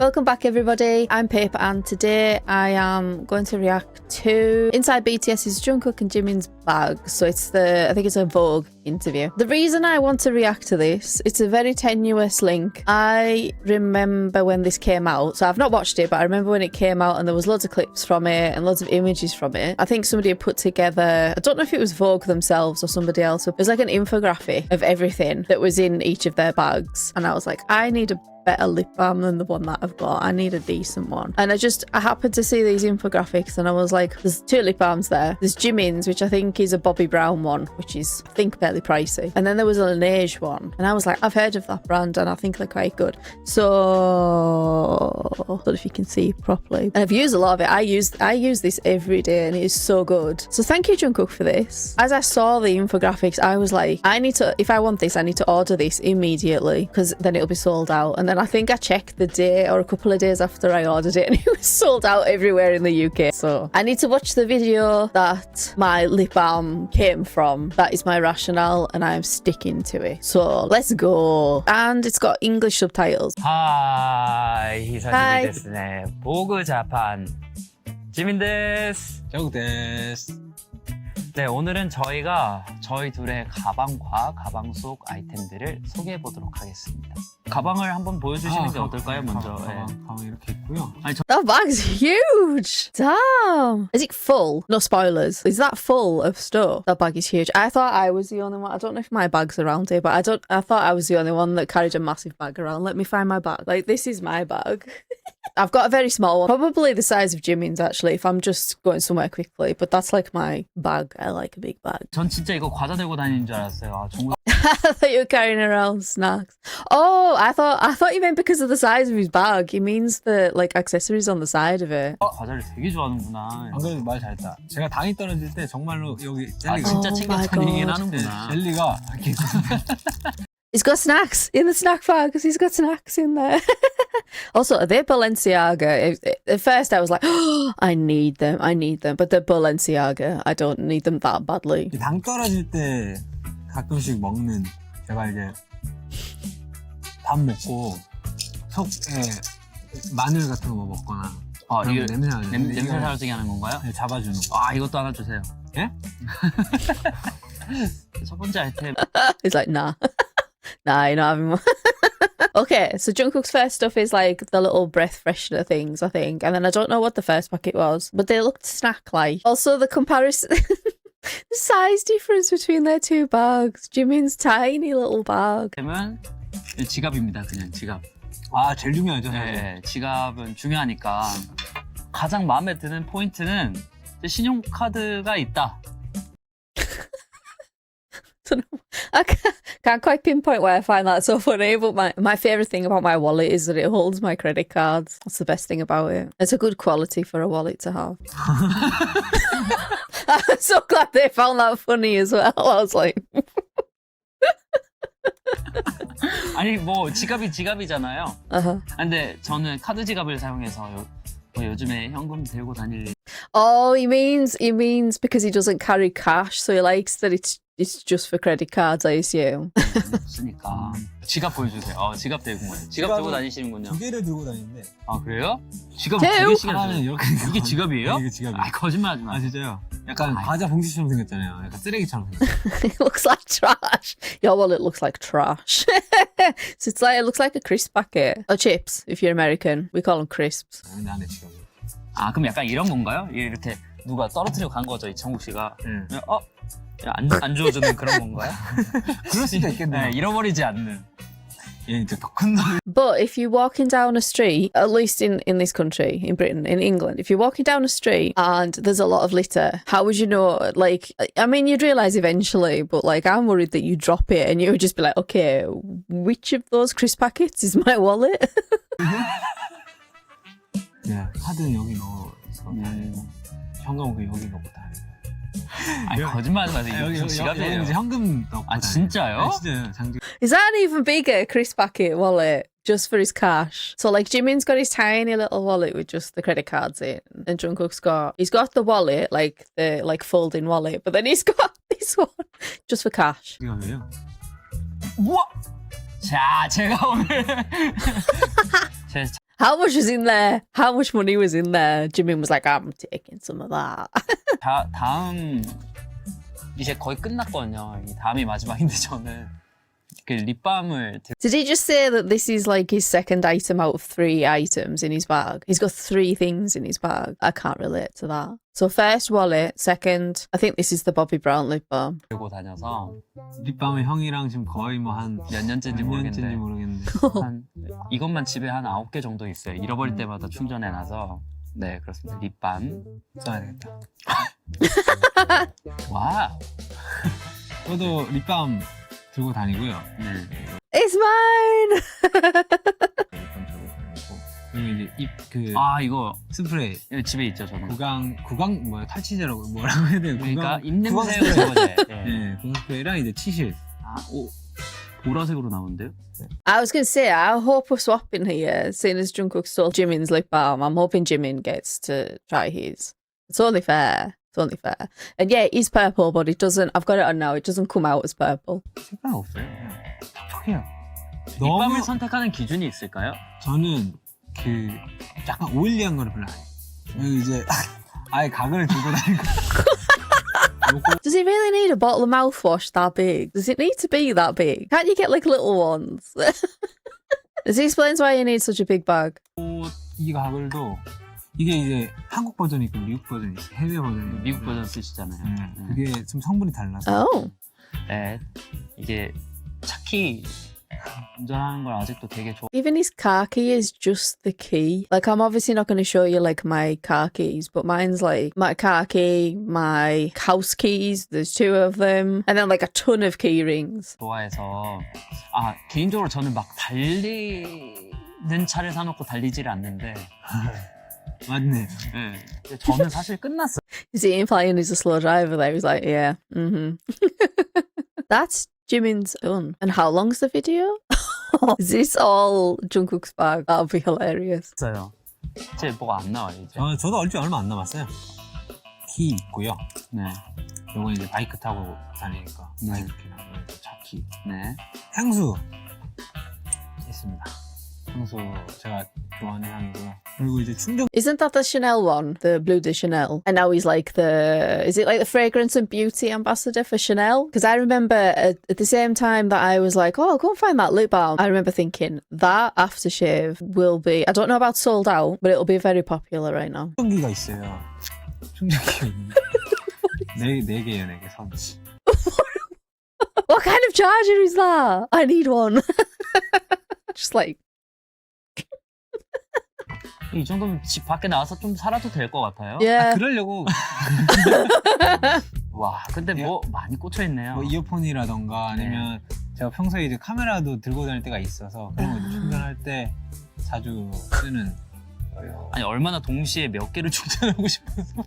Welcome back everybody, I'm Paper and today I am going to react to inside BTS's Jungkook and Jimin's bag. So I think it's a Vogue interview. The reason I want to react to this, it's a very tenuous link. I remember when this came out, so I've not watched it, but I remember when it came out and there was loads of clips from it and loads of images from it. I think somebody had put together, I don't know if it was Vogue themselves or somebody else, it was like an infographic of everything that was in each of their bags. And I was like, I need a better lip balm than the one that I've got. I need a decent one. And I happened to see these infographics and I was like, there's two lip balms there. There's Jimin's, which I think is a Bobby Brown one, which is, I think, fairly pricey. And then there was a Laneige one. And I was like, I've heard of that brand and I think they're quite good. So, I don't know if you can see properly. And I've used a lot of it. I use this every day and it is so good. So thank you, Jungkook, for this. As I saw the infographics, I was like, if I want this, I need to order this immediately because then it'll be sold out. And then I think I checked the day or a couple of days after I ordered it and it was sold out everywhere in the UK. So I need to watch the video that my lip balm came from. That is my rationale and I am sticking to it. So let's go. And it's got English subtitles. Hi, 히사지미 데스 네, 보그 자판 지민 데스 정국 데스. 네, 오늘은 저희가 저희 둘의 가방과 가방 속 아이템들을 소개해 보도록 하겠습니다. 가방을 한번 보여주시는 게 어떨까요? 먼저. 가방 이렇게 있고요. That bag's huge. Damn. Is it full? No spoilers. Is that full of stuff? That bag is huge. I thought I was the only one. I don't know if my bag's around here, but I thought I was the only one that carried a massive bag around. Let me find my bag. Like, this is my bag. I've got a very small one. Probably the size of Jimin's actually, if I'm just going somewhere quickly. But that's like my bag. I like a big bag. 전 진짜 이거 과자 들고 다니는 줄 알았어요. 아, 정말. I thought you were carrying around snacks. Oh, I thought you meant because of the size of his bag. He means the like accessories on the side of it. 과자를 되게 좋아하는구나. 안 그래도 말 잘했다. 제가 당이 떨어질 때 정말로 여기 젤리가 진짜 챙겨 다니긴 하는구나. 젤리가 이렇게 He's got snacks in the snack bag because he's got snacks in there. Also, they're Balenciaga. At first, I was like, oh, I need them. But they're Balenciaga. I don't need them that badly. 당 떨어질 때 가끔씩 먹는 제가 이제 밥 먹고 속에 마늘 같은 거 먹거나 이거 냄새 사라지게 하는 건가요? 네, 잡아주는 거. 아, 이것도 하나 주세요. 예? 첫 번째 아이템. He's like, nah. Nah, you're not having one. Okay, so Jungkook's first stuff is like the little breath freshener things, I think. And then I don't know what the first packet was, but they looked snack-like. Also, the comparison, the size difference between their two bags. Jimin's tiny little bag. 은 지갑입니다, 그냥 지갑. 아, 제일 중요하죠. 네, 지갑은 중요하니까. 가장 마음에 드는 포인트는 신용카드가 있다. I can't quite pinpoint why I find that so funny, but my favourite thing about my wallet is that it holds my credit cards. That's the best thing about it. It's a good quality for a wallet to have. I'm so glad they found that funny as well. I was like... 아니 뭐 지갑이 지갑이잖아요. 근데 저는 카드 지갑을 사용해서 요즘에 현금 들고 다닐. Oh, he means because he doesn't carry cash, so he likes that it's just for credit cards, I assume. 없으니까. 지갑 보여주세요. 지갑 들고 다니시는군요. 두 개를 들고 다니는데. 아, 그래요? 지갑 두 개씩 하나는 이렇게 이게 지갑이에요? 네, 이게 지갑이에요. 아, 거짓말하지 마. 아, 진짜요? 약간 과자 봉지처럼 생겼잖아요. 약간 쓰레기처럼 생겼어요. It looks like trash. Your wallet looks like trash. So it looks like a crisp packet. Or chips, if you're American. We call them crisps. 근데 안에 지갑이. 아, 그럼 약간 이런 건가요? 이렇게 누가 떨어뜨리고 간 거죠, 이 정국 씨가. 안 주워주는 그런 건가요? 그럴 수도 있겠네요. 네, 잃어버리지 않는. 얘 이제 더 큰 놈이. But if you're walking down a street, at least in this country, in Britain, in England, if you're walking down a street and there's a lot of litter, how would you know? Like, I mean, you'd realise eventually, but like, I'm worried that you drop it and you would just be like, okay, which of those crisp packets is my wallet? 네, 카드는 여기 넣어서 다니고 현금은 여기 넣고 다니고. 아니, 거짓말하지 마세요. 여기 지갑이에요. 이제 현금 넣고. 아, 진짜요? 네, 진짜요. 장기. Is that an even bigger crisp packet wallet just for his cash? So like Jimin's got his tiny little wallet with just the credit cards in, and Jungkook's got the wallet, like the folding wallet, but then he's got this one just for cash. 지갑이에요? 우와! 자, 제가 오늘 How much was in there? How much money was in there? Jimin was like, I'm taking some of that. 다음 이제 거의 끝났거든요. 이 다음이 마지막인데 저는 그 립밤을 Did he just say that this is like his second item out of 3 items in his bag? He's got 3 things in his bag. I can't relate to that. So first wallet, second, I think this is the Bobbi Brown lip balm. 들고 다녀서 립밤을 형이랑 지금 거의 뭐 한 몇 년째인지 몇 년째인지 모르겠는데 모르겠는데 한 이것만 집에 한 9개 정도 있어요. 잃어버릴 때마다 충전해놔서 네 그렇습니다. 립밤 써야 되겠다. 와 저도 립밤 들고 다니고요. 네. It's mine! 립밤 들고 다니고 그리고 이제 입그 아 이거 스프레이 집에 있죠 저는. 구강 뭐 탈취제라고 뭐라고 해야 돼요? 그러니까 구강- 입냄새 구강 스프레이. 그거지. 네. 네, 구강 스프레이랑 이제 치실. 아, 오 보라색으로 나오는데요? I was going to say, I hope we're swapping here, seeing as Jungkook stole Jimin's lip balm. I'm hoping Jimin gets to try his. It's only fair. It's only fair. And yeah, it is purple, but it doesn't, I've got it on now, it doesn't come out as purple. 색깔 없어요. 촉촉해요. 립밤을 선택하는 기준이 있을까요? 저는 그 약간 오일리한 거를 별로 안 해요. 그리고 이제 아예 가글을 들고 다니고 Does he really need a bottle of mouthwash that big? Does it need to be that big? Can't you get like little ones? This explains why you need such a big bag. 이 가글도 이게 이제 한국 버전이 있고 미국 버전이 있어요. 해외 버전이 있고. 미국 버전 쓰시잖아요. 그게 좀 성분이 달라서 Oh. 네, 이게 차키 운전하는 걸 아직도 되게 좋아. Even his car key is just the key. Like, I'm obviously not going to show you like my car keys, but mine's like my car key, my house keys, there's 2 of them, and then like a ton of key rings. 좋아해서 아 개인적으로 저는 막 달리는 차를 사놓고 달리지를 않는데 맞네. 네. 근데 저는 사실 끝났어요. You see him playing as a slow driver there. He's like, yeah, That's Jimin's done. And how long's the video? Is this all Jungkook's bag? That'll be hilarious. 이제 뭐가 안 나와요 이제. 저도 얼마 안 남았어요. 키 있고요. 네, 요건 이제 바이크 타고 다니니까 네. 바이크 키랑 차키. 네. 향수 있습니다. 향수 제가 좋아하는 향이고요. 그리고 이제 충전 Isn't that the Chanel one? The Bleu de Chanel. And now he's like is it like the fragrance and beauty ambassador for Chanel? Because I remember at the same time that I was like, oh, I'll go and find that lip balm. I remember thinking that aftershave will be, I don't know about sold out, but it'll be very popular right now. 충전기가 있어요. 충전기가 있는데 네 개예요, 4개 선. What kind of charger is that? I need one. Just like, 이 정도면 집 밖에 나와서 좀 살아도 될 것 같아요. yeah. 그러려고 와, 근데 뭐 많이 꽂혀 있네요. 뭐 이어폰이라던가 아니면 제가 평소에 이제 카메라도 들고 다닐 때가 있어서 그런 거 이제 충전할 때 자주 쓰는 거예요. 아니 얼마나 동시에 몇 개를 충전하고 싶어서.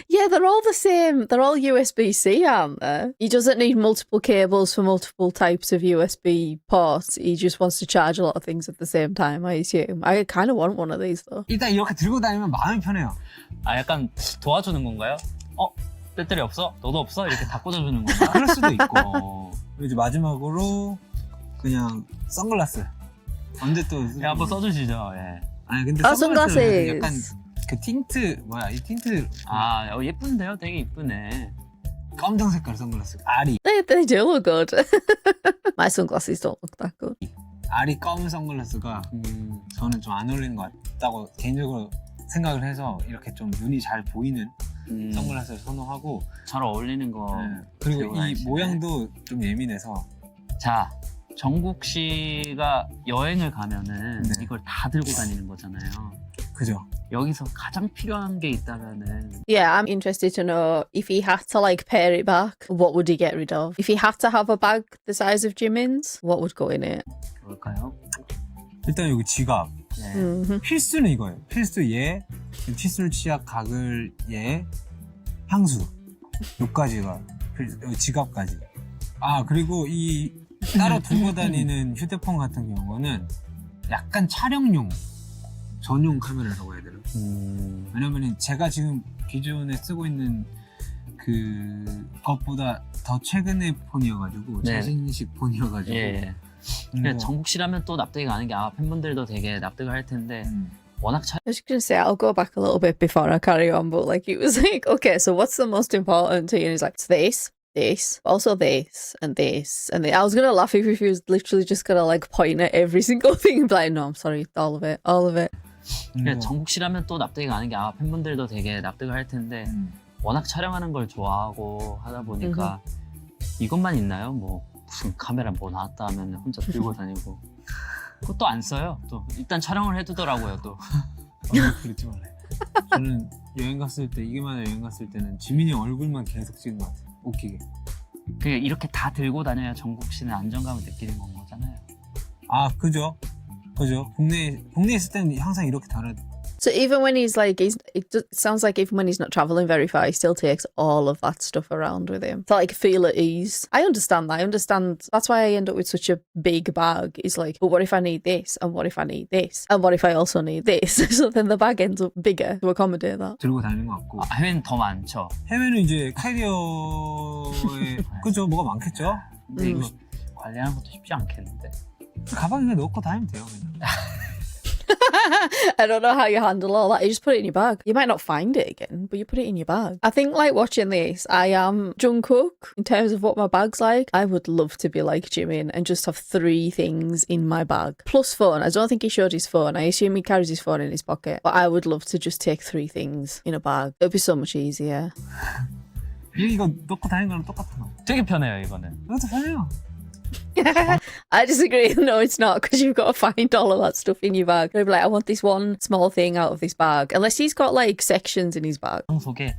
Yeah, they're all the same. They're all USB-C, aren't they? He doesn't need multiple cables for multiple types of USB ports. He just wants to charge a lot of things at the same time, I assume. I kind of want one of these, though. 일단 이렇게 들고 다니면 마음이 편해요. 아 약간 도와주는 건가요? 배터리 없어? 너도 없어? 이렇게 다 꽂아주는 건가? 그럴 수도 있고. 그리고 이제 마지막으로 그냥 선글라스. 언제 또 네, 한번 써주시죠. 예. 아니 근데 선글라스. 선글라스는 약간 그 틴트 이 틴트 아 예쁜데요? 되게 이쁘네. 검정 색깔 선글라스. 알이 They do look good. My sunglasses don't look that good. 알이 검은 선글라스가 저는 좀 안 어울리는 것 같다고 개인적으로 생각을 해서 이렇게 좀 눈이 잘 보이는 선글라스를 선호하고 잘 어울리는 거. 그리고 들고 이 다니시네. 모양도 좀 예민해서 자, 정국 씨가 여행을 가면은 네. 이걸 다 들고 다니는 거잖아요. 그죠? 여기서 가장 필요한 게 있다면은 Yeah, I'm interested to know if he had to like pare it back, what would he get rid of? If he had to have a bag the size of Jimin's, what would go in it? 뭘까요? 일단 여기 지갑 네. 필수는 이거예요. 필수 얘 칫솔 치약 가글 얘 향수 요까지가 지갑까지. 아 그리고 이 따로 들고 다니는 휴대폰 같은 경우는 약간 촬영용 전용 카메라라고 해야 되나? 왜냐면 제가 지금 기존에 쓰고 있는 그것보다 더 최근의 폰이어가지고 네. 최신식 폰이어가지고 예. 정국 씨라면 또 납득이 가는 게 팬분들도 되게 납득을 할 텐데 워낙 차... I was just gonna say I'll go back a little bit before I carry on, but like it was like, okay, so what's the most important to you? And he's like, it's this, also this, and this, and this. I was gonna laugh if he was literally just gonna like point at every single thing and be like, no, I'm sorry, all of it. 정국 씨라면 또 납득이 가는 게 아마 팬분들도 되게 납득을 할 텐데 워낙 촬영하는 걸 좋아하고 하다 보니까 이것만 있나요? 뭐 무슨 카메라 뭐 나왔다 하면 혼자 들고 다니고 그것도 안 써요. 또 일단 촬영을 해두더라고요. 또 그렇지 말래. 저는 여행 갔을 때 이게만 여행 갔을 때는 지민이 얼굴만 계속 찍은 것 같아요. 웃기게. 그게 이렇게 다 들고 다녀야 정국 씨는 안정감을 느끼는 건 거잖아요. 아 그죠. 국내에 있을 때는 항상 이렇게 다뤄. So even when he's like, it sounds like even when he's not traveling very far, he still takes all of that stuff around with him to like feel at ease. I understand that. I understand. That's why I end up with such a big bag. It's like, but what if I need this? And what if I need this? And what if I also need this? So then the bag ends up bigger to accommodate that. 들고 다니는 것 같고. 해외는 더 많죠. 해외는 이제 캐리어에 그죠 뭐가 많겠죠. 근데 이거 관리하는 것도 쉽지 않겠는데. 가방에 넣고 다니면 돼요. 그냥. I don't know how you handle all that. You just put it in your bag. You might not find it again, but you put it in your bag. I think like watching this, I am Jungkook in terms of what my bag's like. I would love to be like Jimin and just have 3 things in my bag. Plus phone. I don't think he showed his phone. I assume he carries his phone in his pocket. But I would love to just take 3 things in a bag. It would be so much easier. 이거 넣고 다니는 거랑 똑같아. 되게 편해요 이거는. 이것도 편해요. I disagree. No, it's not, because you've got to find all of that stuff in your bag. You'll be like, I want this one small thing out of this bag. Unless he's got like sections in his bag. 속에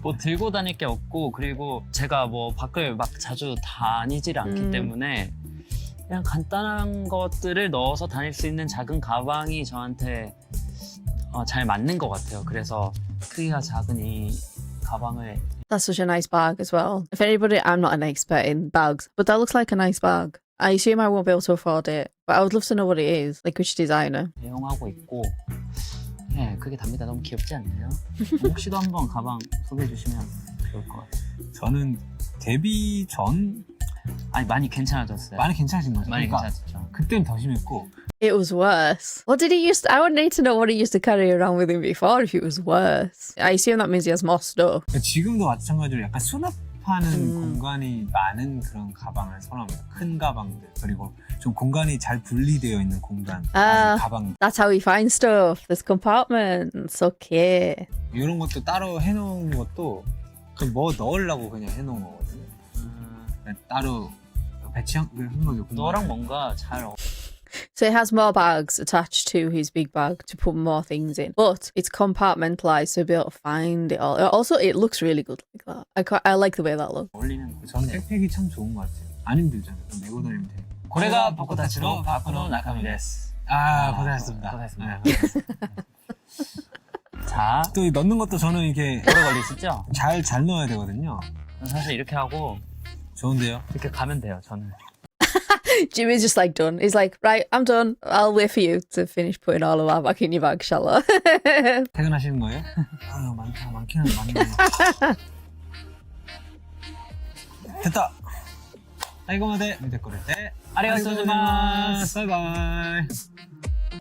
뭐 들고 다닐 게 없고 그리고 제가 뭐 밖을 막 자주 다니질 않기 때문에 그냥 간단한 것들을 넣어서 다닐 수 있는 작은 가방이 저한테 잘 맞는 것 같아요. 그래서 크기가 작은 이 가방을 That's such a nice bag as well. If anybody, I'm not an expert in bags, but that looks like a nice bag. I assume I won't be able to afford it, but I would love to know what it is, like which designer. 애용하고 있고 네, 크게 답니다. 너무 귀엽지 않나요? 혹시도 한번 가방 소개해 주시면 좋을 것 같아요. 저는 데뷔 전 아니 많이 괜찮아졌어요. 많이 괜찮아진 거죠. 많이 그러니까 괜찮아졌죠. 그때는 더 심했고 It was worse. What did he used to, I would need to know what he used to carry around with him before if it was worse. I assume that means he has more stuff. 지금도 마찬가지로 약간 수납하는 공간이 많은 그런 가방을 선호합니다. 큰 가방들 그리고 좀 공간이 잘 분리되어 있는 공간 가방. That's how he finds stuff. There's compartments. Okay. 이런 것도 따로 해놓은 것도 그냥 뭐 넣으려고 그냥 해놓은 거거든요. 따로 배치한 거죠. 너랑 뭔가 잘 So it has more bags attached to his big bag to put more things in, but it's compartmentalized to be able to find it all. Also, it looks really good like that. I like the way that looks. 어울리는 저는 백팩이 참 좋은 것 같아요. 안 힘들잖아요. 메고 다니면 돼요. 고래가 벚꽃다치로 바꾸노 나카미 데스. 고생하셨습니다. 고생하셨습니다. 자, 또 넣는 것도 저는 이렇게 오래 걸리시죠? 잘 넣어야 되거든요. 사실 이렇게 하고 좋은데요? 이렇게 가면 돼요. 저는. Jimmy's just like done. He's like, right, I'm done. I'll wait for you to finish putting all of that back in your bag, shall I? 퇴근하시는 거예요? 많기는 많네. 됐다. 아이고마데 미데코레테 아리가토고자이마스. 바이바이.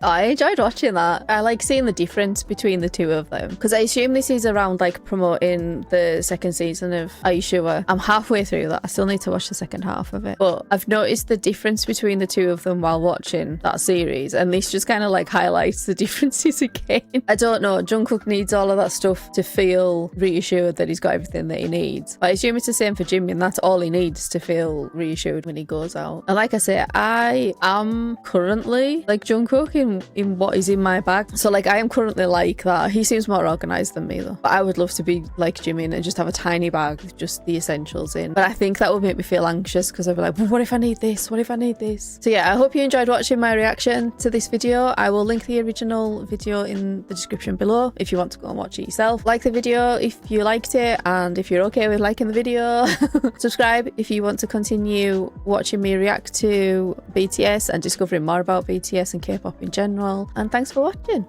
I enjoyed watching that. I like seeing the difference between the 2 of them, because I assume this is around like promoting the 2nd season of Are You Sure? I'm halfway through that. I still need to watch the second half of it, but I've noticed the difference between the 2 of them while watching that series, and this just kind of like highlights the differences again. I don't know, Jungkook needs all of that stuff to feel reassured that he's got everything that he needs. I assume it's the same for Jimin. That's all he needs to feel reassured when he goes out. And like I say, I am currently like Jungkook in what is in my bag. So like I am currently like that. He seems more organized than me though. But I would love to be like Jimin and just have a tiny bag with just the essentials in. But I think that would make me feel anxious because I'd be like, well, what if I need this? What if I need this? So yeah, I hope you enjoyed watching my reaction to this video. I will link the original video in the description below if you want to go and watch it yourself. Like the video if you liked it, and if you're okay with liking the video, subscribe if you want to continue watching me react to BTS and discovering more about BTS and K-pop in general. And thanks for watching.